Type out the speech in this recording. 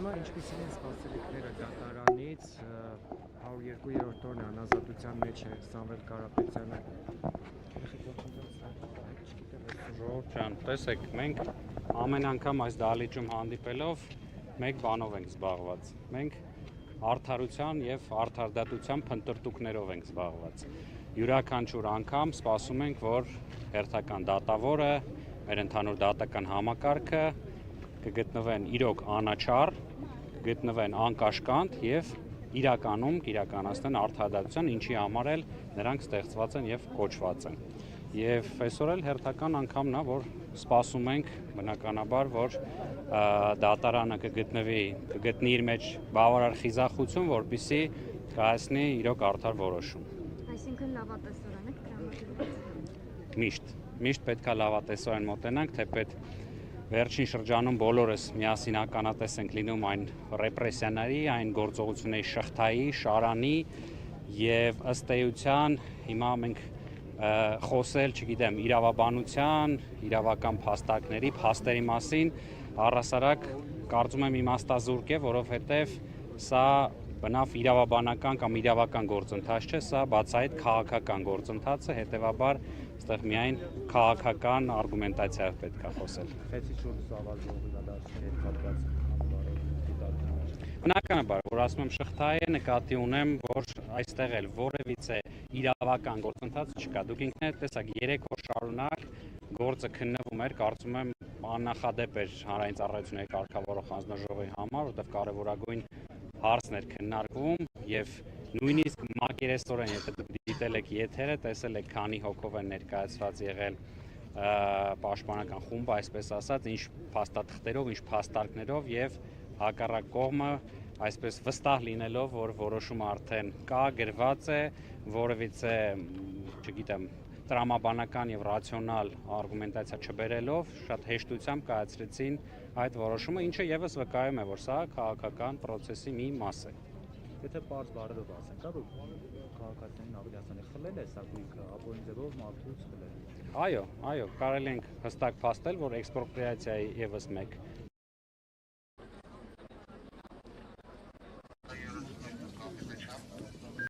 Հիմա ինչպիսին են սպասելիքները դատարանից 102-րդ օրն անազատության մեջ է Սամվել Կարապետյանը։ Ժողովուրդ ջան, տեսեք, մենք ամեն անգամ այս դահլիճում հանդիպելով մեկ բանով ենք զբաղված։ Մենք արդարության եւ արդարդատության փնտրտուքներով ենք զբաղված։ Յուրաքանչյուր անգամ սպասում ենք, որ հերթական դատավորը, մեր ընդհանուր դատական համակարգը կգտնվեն իրոք անաչառ, գտնվեն անկաշկանդ եւ իրականում կիրականացնեն արդարադատության, ինչի համար էլ նրանք ստեղծված են եւ կոչված են։ Եվ այսօր էլ հերթական անգամն է, որ սպասում ենք բնականաբար, որ դատարանը կգտնի իր մեջ բավարար խիզախություն, որպեսզի կայացնի իրոք արդար որոշում։ Այսինքն լավատեսորեն եք Միշտ պետք է լավատեսորեն մոտենանք, թեպետ վերջին շրջանում բոլորս միասին ականատես ենք լինում այն ռեպրեսիաների, այն գործողությունների շղթայի, շարանի եւ ըստ էության հիմա մենք խոսել, չգիտեմ, իրավաբանության, իրավական փաստարկների, փաստերի մասին առհասարակ կարծում եմ իմաստազուրկ է, որովհետեւ սա բնավ իրավաբանական կամ իրավական գործընթաց չէ, սա բացահայտ քաղաքական գործընթաց է, հետեւաբար այստեղ միայն քաղաքական արգումենտացիայով պետք է խոսել։ Խեցի շուրջ զավակների իրադարձությունների հետ կապված Բնականաբար, որ ասում եմ շղթա է, նկատի ունեմ, որ այստեղ էլ որևիցե իրավական գործընթաց չկա։ Դուք ինքներդ տեսաք 3 օր շարունակ գործը քննվում էր, կարծում եմ աննախադեպ էր հանրային ծառայությունների կարգավորող հանձնաժողովի համար, որտեղ կարևորագույն հարցներ քննարկվում եւ նույնիսկ մակերեսորեն, եթե դուք դիտել եք եթերը, տեսել եք քանի հոգով են ներկայացված եղել պաշտպանական խումբը, այսպես ասած, ինչ փաստաթղթերով, ինչ փաստարկներով եւ հակառակ կողմը այսպես վստահ լինելով, որ որոշումը արդեն կա, գրված է, որևիցե, չգիտեմ, տրամաբանական եւ ռացիոնալ արգումենտացիա չբերելով, շատ հեշտությամբ կայացրեցին այդ որոշումը, ինչը եւս վկայում է, որ սա քաղաքական process-ի մի մաս է։ Եթե պարզ բառերով ասենք, որ քաղաքացիներին ավելի հասան է խլել է սա գույքը, ապօրինի ձևով մարդուց խլել։ Այո, կարելի ենք հստակ փաստել, որ էքսպրոպրիացիայի եւս մեկ